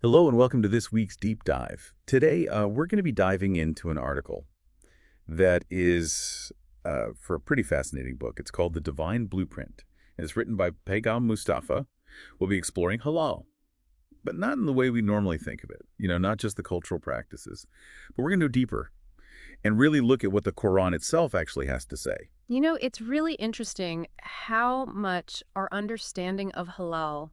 Hello and welcome to this week's Deep Dive. Today, we're going to be diving into an article that is for a pretty fascinating book. It's called The Divine Blueprint, and it's written by Pegam Mustafa. We'll be exploring halal, but not in the way we normally think of it, not just the cultural practices. But we're going to go deeper and really look at what the Quran itself actually has to say. It's really interesting how much our understanding of halal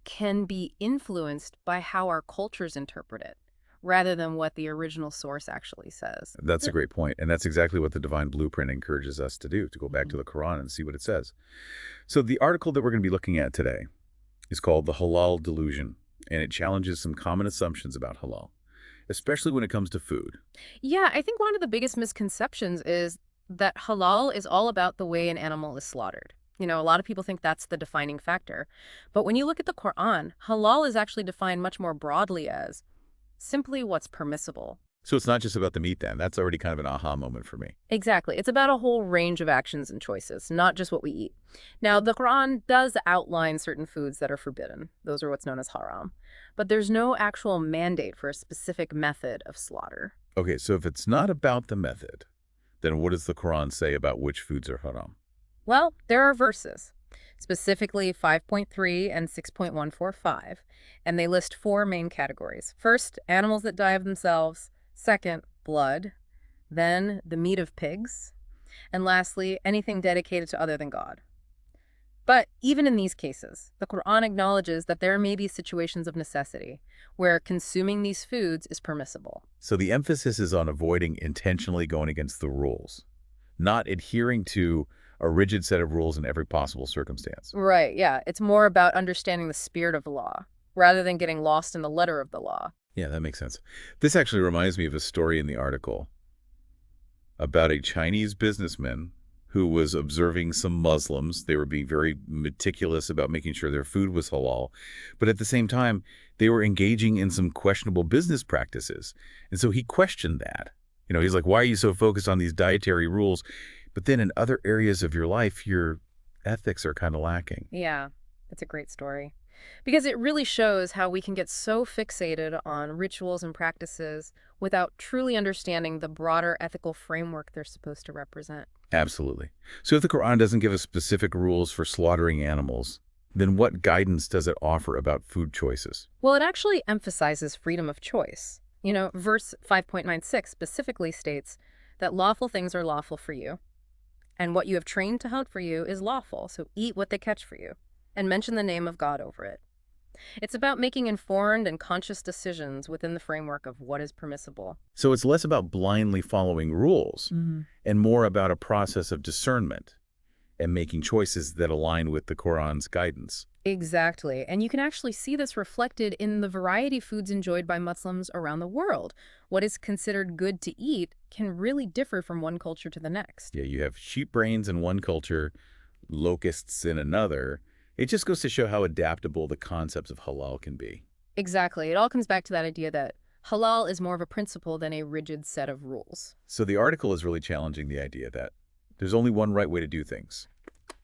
can be influenced by how our cultures interpret it, rather than what the original source actually says. That's a great point, and that's exactly what the Divine Blueprint encourages us to do, to go back Mhm. to the Quran and see what it says. So the article that we're going to be looking at today is called The Halal Delusion, and it challenges some common assumptions about halal, especially when it comes to food. Yeah, I think one of the biggest misconceptions is that halal is all about the way an animal is slaughtered. A lot of people think that's the defining factor. But when you look at the Quran, halal is actually defined much more broadly as simply what's permissible. So it's not just about the meat then. That's already kind of an aha moment for me. Exactly. It's about a whole range of actions and choices, not just what we eat. Now, the Quran does outline certain foods that are forbidden. Those are what's known as haram. But there's no actual mandate for a specific method of slaughter. Okay, so if it's not about the method, then what does the Quran say about which foods are haram? Well, there are verses, specifically 5.3 and 6.145, and they list four main categories. First, animals that die of themselves. Second, blood. Then, the meat of pigs. And lastly, anything dedicated to other than God. But even in these cases, the Quran acknowledges that there may be situations of necessity where consuming these foods is permissible. So the emphasis is on avoiding intentionally going against the rules, not adhering to a rigid set of rules in every possible circumstance. Right, yeah. It's more about understanding the spirit of the law rather than getting lost in the letter of the law. Yeah, that makes sense. This actually reminds me of a story in the article about a Chinese businessman who was observing some Muslims. They were being very meticulous about making sure their food was halal. But at the same time, they were engaging in some questionable business practices. And so he questioned that. He's like, why are you so focused on these dietary rules? But then in other areas of your life, your ethics are kind of lacking. Yeah, it's a great story. Because it really shows how we can get so fixated on rituals and practices without truly understanding the broader ethical framework they're supposed to represent. Absolutely. So if the Quran doesn't give us specific rules for slaughtering animals, then what guidance does it offer about food choices? Well, it actually emphasizes freedom of choice. Verse 5.96 specifically states that lawful things are lawful for you, and what you have trained to hunt for you is lawful, so eat what they catch for you, and mention the name of God over it. It's about making informed and conscious decisions within the framework of what is permissible. So it's less about blindly following rules Mhm. and more about a process of discernment and making choices that align with the Quran's guidance. Exactly. And you can actually see this reflected in the variety of foods enjoyed by Muslims around the world. What is considered good to eat can really differ from one culture to the next. Yeah, you have sheep brains in one culture, locusts in another. It just goes to show how adaptable the concepts of halal can be. Exactly. It all comes back to that idea that halal is more of a principle than a rigid set of rules. So the article is really challenging the idea that there's only one right way to do things,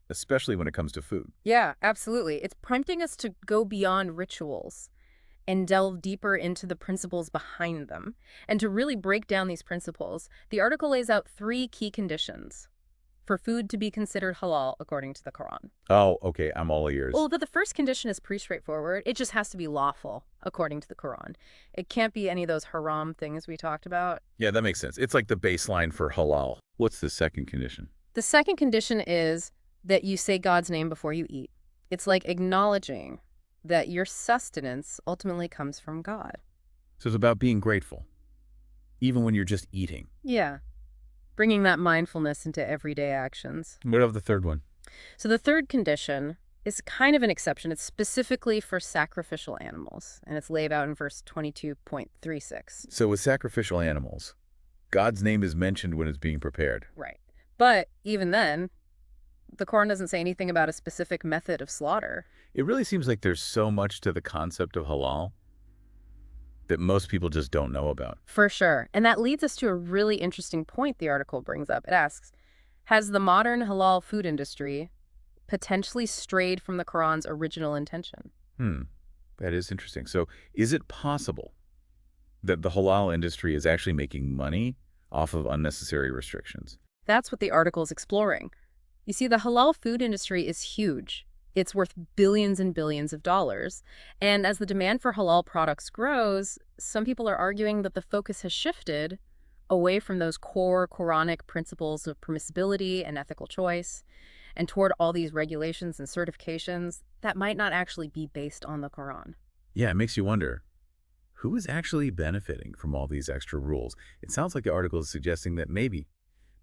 especially when it comes to food. Yeah, absolutely. It's prompting us to go beyond rituals and delve deeper into the principles behind them. And to really break down these principles, the article lays out three key conditions for food to be considered halal according to the Quran. Oh, okay, I'm all ears. Well, the first condition is pretty straightforward. It just has to be lawful according to the Quran. It can't be any of those haram things we talked about. Yeah, that makes sense. It's like the baseline for halal. What's the second condition? The second condition is that you say God's name before you eat. It's like acknowledging that your sustenance ultimately comes from God. So it's about being grateful, even when you're just eating. Yeah, bringing that mindfulness into everyday actions. What of the third one? So the third condition is kind of an exception. It's specifically for sacrificial animals, and it's laid out in verse 22.36. So with sacrificial animals, God's name is mentioned when it's being prepared. Right. But even then, the Quran doesn't say anything about a specific method of slaughter. It really seems like there's so much to the concept of halal that most people just don't know about. For sure. And that leads us to a really interesting point the article brings up. It asks, has the modern halal food industry potentially strayed from the Quran's original intention? Hmm. That is interesting. So is it possible that the halal industry is actually making money off of unnecessary restrictions? That's what the article is exploring. You see, the halal food industry is huge. It's worth billions and billions of dollars. And as the demand for halal products grows, some people are arguing that the focus has shifted away from those core Quranic principles of permissibility and ethical choice and toward all these regulations and certifications that might not actually be based on the Quran. Yeah, it makes you wonder, who is actually benefiting from all these extra rules? It sounds like the article is suggesting that maybe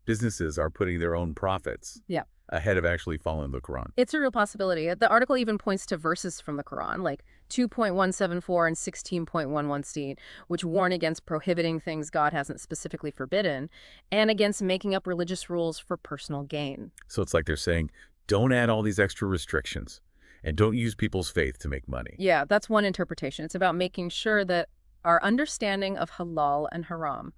businesses are putting their own profits Yeah. ahead of actually following the Quran. It's a real possibility. The article even points to verses from the Quran, like 2.174 and 16.11c, which warn against prohibiting things God hasn't specifically forbidden, and against making up religious rules for personal gain. So it's like they're saying, don't add all these extra restrictions and don't use people's faith to make money. Yeah, that's one interpretation. It's about making sure that our understanding of halal and haram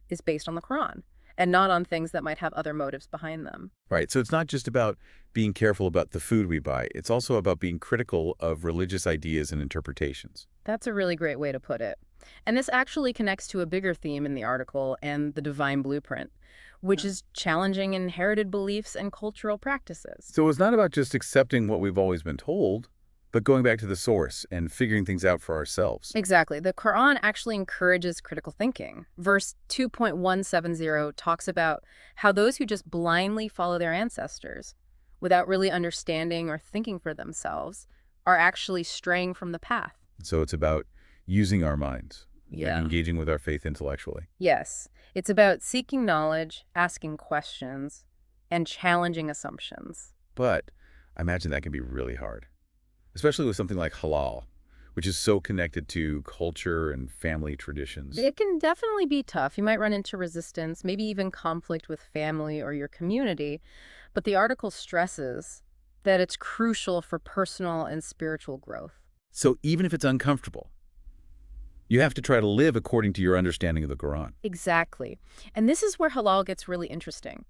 is based on the Quran and not on things that might have other motives behind them. Right. So it's not just about being careful about the food we buy. It's also about being critical of religious ideas and interpretations. That's a really great way to put it. And this actually connects to a bigger theme in the article and the divine blueprint, which is challenging inherited beliefs and cultural practices. So it's not about just accepting what we've always been told, but going back to the source and figuring things out for ourselves. Exactly. The Quran actually encourages critical thinking. Verse 2.170 talks about how those who just blindly follow their ancestors without really understanding or thinking for themselves are actually straying from the path. So it's about using our minds Yeah. and engaging with our faith intellectually. Yes. It's about seeking knowledge, asking questions, and challenging assumptions. But I imagine that can be really hard, especially with something like halal, which is so connected to culture and family traditions. It can definitely be tough. You might run into resistance, maybe even conflict with family or your community. But the article stresses that it's crucial for personal and spiritual growth. So even if it's uncomfortable, you have to try to live according to your understanding of the Quran. Exactly. And this is where halal gets really interesting.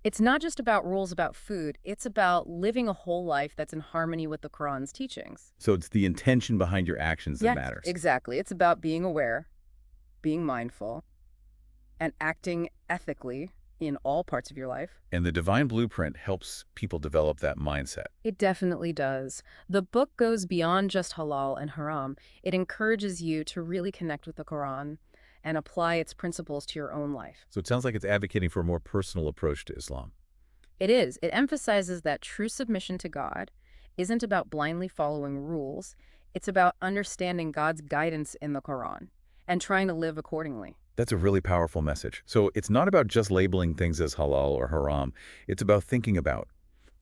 It's not just about rules about food, it's about living a whole life that's in harmony with the Quran's teachings. So it's the intention behind your actions that matters. Exactly. It's about being aware, being mindful, and acting ethically in all parts of your life. And the divine blueprint helps people develop that mindset. It definitely does. The book goes beyond just halal and haram. It encourages you to really connect with the Quran and apply its principles to your own life. So it sounds like it's advocating for a more personal approach to Islam. It is. It emphasizes that true submission to God isn't about blindly following rules. It's about understanding God's guidance in the Quran and trying to live accordingly. That's a really powerful message. So it's not about just labeling things as halal or haram. It's about thinking about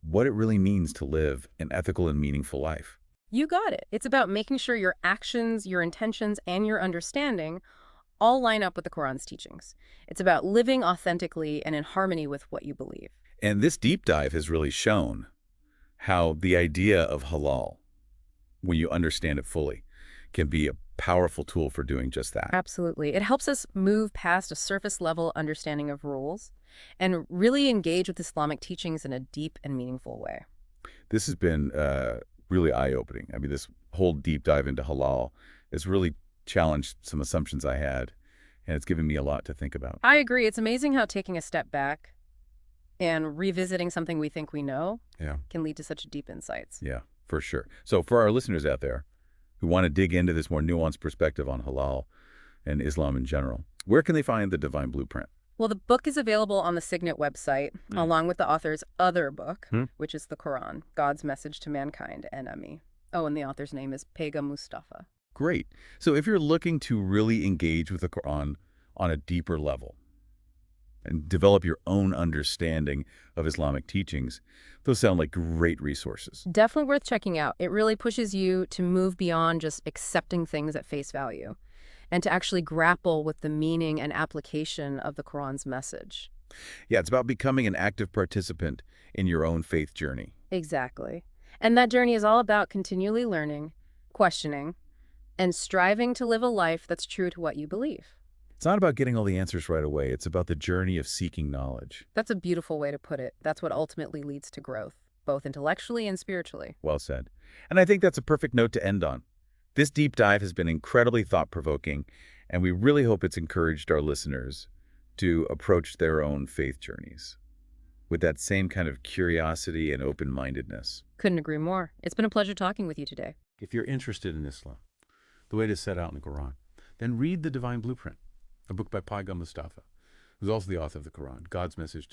what it really means to live an ethical and meaningful life. You got it. It's about making sure your actions, your intentions, and your understanding all line up with the Quran's teachings. It's about living authentically and in harmony with what you believe. And this deep dive has really shown how the idea of halal, when you understand it fully, can be a powerful tool for doing just that. Absolutely. It helps us move past a surface level understanding of rules and really engage with Islamic teachings in a deep and meaningful way. This has been really eye-opening. I mean, this whole deep dive into halal has really challenged some assumptions I had, and it's given me a lot to think about. I agree. It's amazing how taking a step back and revisiting something we think we know can lead to such deep insights. Yeah, for sure. So for our listeners out there who want to dig into this more nuanced perspective on halal and Islam in general, where can they find the Divine Blueprint? Well, the book is available on the Signet website, along with the author's other book, which is the Quran, God's Message to Mankind, NME. Oh, and the author's name is Pega Mustafa. Great. So if you're looking to really engage with the Quran on a deeper level and develop your own understanding of Islamic teachings, those sound like great resources. Definitely worth checking out. It really pushes you to move beyond just accepting things at face value and to actually grapple with the meaning and application of the Quran's message. Yeah, it's about becoming an active participant in your own faith journey. Exactly. And that journey is all about continually learning, questioning, and striving to live a life that's true to what you believe. It's not about getting all the answers right away. It's about the journey of seeking knowledge. That's a beautiful way to put it. That's what ultimately leads to growth, both intellectually and spiritually. Well said. And I think that's a perfect note to end on. This deep dive has been incredibly thought-provoking, and we really hope it's encouraged our listeners to approach their own faith journeys with that same kind of curiosity and open-mindedness. Couldn't agree more. It's been a pleasure talking with you today. If you're interested in Islam, the way it is set out in the Quran, then read The Divine Blueprint, a book by Paigam Mustafa, who's also the author of the Quran, God's Message